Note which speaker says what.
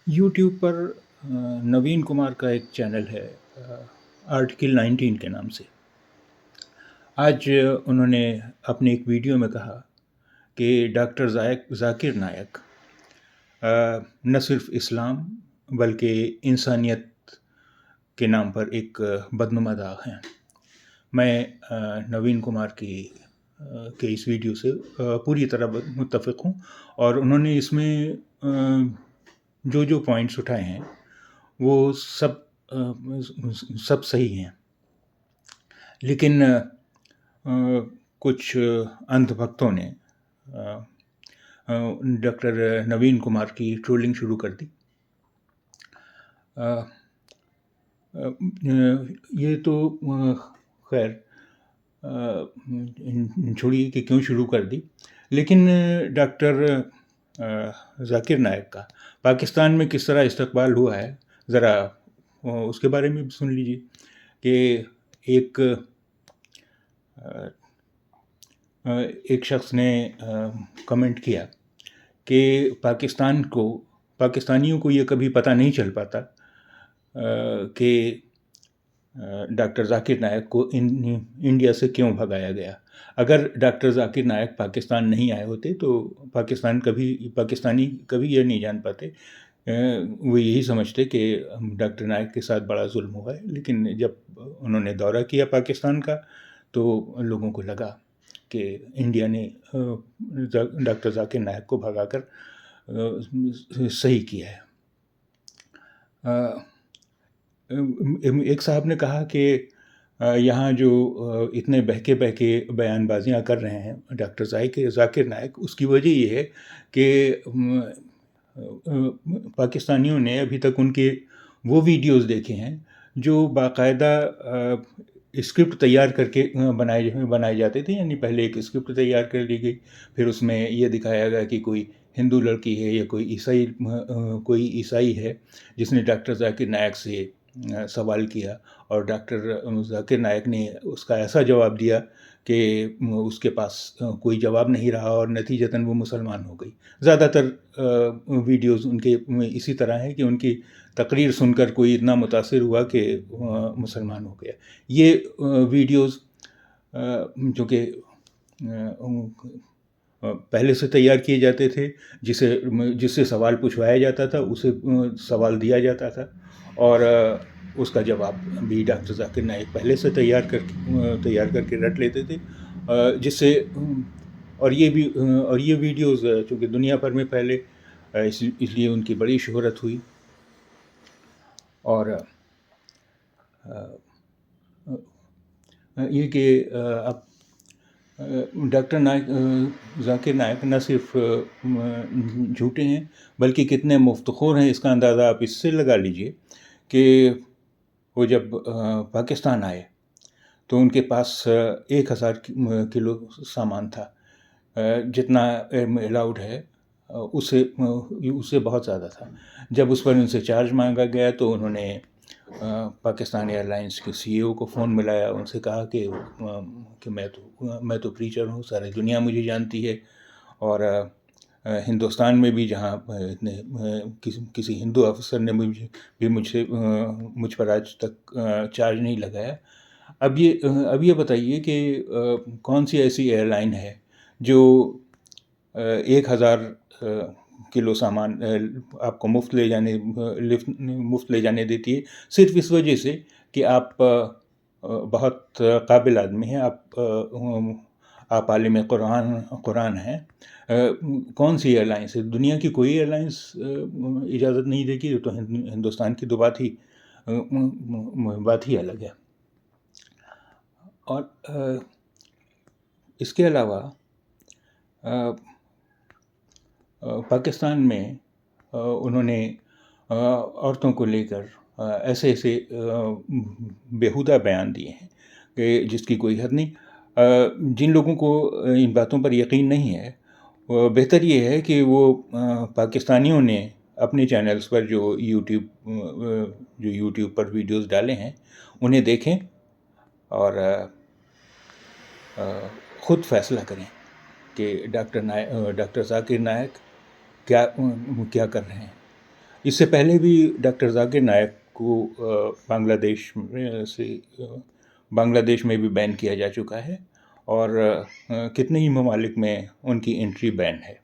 Speaker 1: YouTube पर नवीन कुमार का एक चैनल है, आर्टिकल 19 के नाम से। आज उन्होंने अपने एक वीडियो में कहा कि डॉक्टर ज़ाकिर नायक न सिर्फ इस्लाम बल्कि इंसानियत के नाम पर एक बदनुमा दाग हैं। मैं नवीन कुमार के इस वीडियो से पूरी तरह मुत्तफ़िक़ हूँ, और उन्होंने इसमें जो जो पॉइंट्स उठाए हैं वो सब सही हैं। लेकिन कुछ अंधभक्तों ने डॉक्टर नवीन कुमार की ट्रोलिंग शुरू कर दी। ये तो खैर छोड़िए कि क्यों शुरू कर दी, लेकिन डॉक्टर ज़ाकिर नायक का पाकिस्तान में किस तरह इस्तकबाल हुआ है, ज़रा उसके बारे में भी सुन लीजिए। कि एक शख्स ने कमेंट किया कि पाकिस्तानियों को ये कभी पता नहीं चल पाता कि डॉक्टर ज़ाकिर नायक को इंडिया से क्यों भगाया गया। अगर डॉक्टर ज़ाकिर नायक पाकिस्तान नहीं आए होते तो पाकिस्तानी कभी ये नहीं जान पाते। वो यही समझते कि डॉक्टर नायक के साथ बड़ा जुल्म हुआ है। लेकिन जब उन्होंने दौरा किया पाकिस्तान का तो लोगों को लगा कि इंडिया ने डॉक्टर ज़ाकिर नायक को भगाकर सही किया है। एक साहब ने कहा कि यहाँ जो इतने बहके बयानबाजियाँ कर रहे हैं डॉक्टर ज़ाकिर नायक, उसकी वजह ये है कि पाकिस्तानियों ने अभी तक उनके वो वीडियोस देखे हैं जो बाकायदा स्क्रिप्ट तैयार करके बनाए जाते थे। यानी पहले एक स्क्रिप्ट तैयार कर ली गई, फिर उसमें ये दिखाया गया कि कोई हिंदू लड़की है या कोई ईसाई है जिसने डॉक्टर ज़ाकिर नायक से सवाल किया, और डॉक्टर ज़ाकिर नायक ने उसका ऐसा जवाब दिया कि उसके पास कोई जवाब नहीं रहा और नतीजतन वो मुसलमान हो गई। ज़्यादातर वीडियोस उनके इसी तरह हैं कि उनकी तकरीर सुनकर कोई इतना मुतासिर हुआ कि मुसलमान हो गया। ये वीडियोस जो कि पहले से तैयार किए जाते थे, जिससे सवाल पूछवाया जाता था, उसे सवाल दिया जाता था, और उसका जवाब भी डॉक्टर ज़ाकिर नायक पहले से तैयार करके रट लेते थे, जिससे और ये वीडियोस चूँकि दुनिया भर में फैले, इसलिए उनकी बड़ी शोहरत हुई। और ये कि अब डॉक्टर ज़ाकिर नायक न सिर्फ झूठे हैं बल्कि कितने मुफ्तखोर हैं, इसका अंदाज़ा आप इससे लगा लीजिए कि वो जब पाकिस्तान आए तो उनके पास 1000 किलो सामान था, जितना अलाउड है उससे बहुत ज़्यादा था। जब उस पर उनसे चार्ज मांगा गया तो उन्होंने पाकिस्तान एयरलाइंस के सीईओ को फ़ोन मिलाया, उनसे कहा कि मैं तो प्रीचर हूँ, सारी दुनिया मुझे जानती है, और हिंदुस्तान में भी जहाँ इतने किसी हिंदू अफसर ने मुझ पर आज तक चार्ज नहीं लगाया। अब ये बताइए कि कौन सी ऐसी एयरलाइन है जो 1000 किलो सामान आपको मुफ्त ले जाने देती है, सिर्फ इस वजह से कि आप बहुत काबिल आदमी हैं, आप आलिम कुरान हैं। कौन सी एयरलाइंस है? दुनिया की कोई एयरलाइंस इजाज़त नहीं देगी, तो हिंदुस्तान की तो बात ही अलग है। और इसके अलावा पाकिस्तान में उन्होंने औरतों को लेकर ऐसे बेहुदा बयान दिए हैं कि जिसकी कोई हद नहीं। जिन लोगों को इन बातों पर यकीन नहीं है, बेहतर ये है कि वो पाकिस्तानियों ने अपने चैनल्स पर जो यूट्यूब पर वीडियोस डाले हैं उन्हें देखें और ख़ुद फैसला करें कि डॉक्टर ज़ाकिर नायक क्या कर रहे हैं। اس سے پہلے بھی ڈاکٹر ذاکر نائک کو بنگلہ دیش میں بھی بین کیا جا چکا ہے، اور کتنے ہی ممالک میں ان کی انٹری بین ہے۔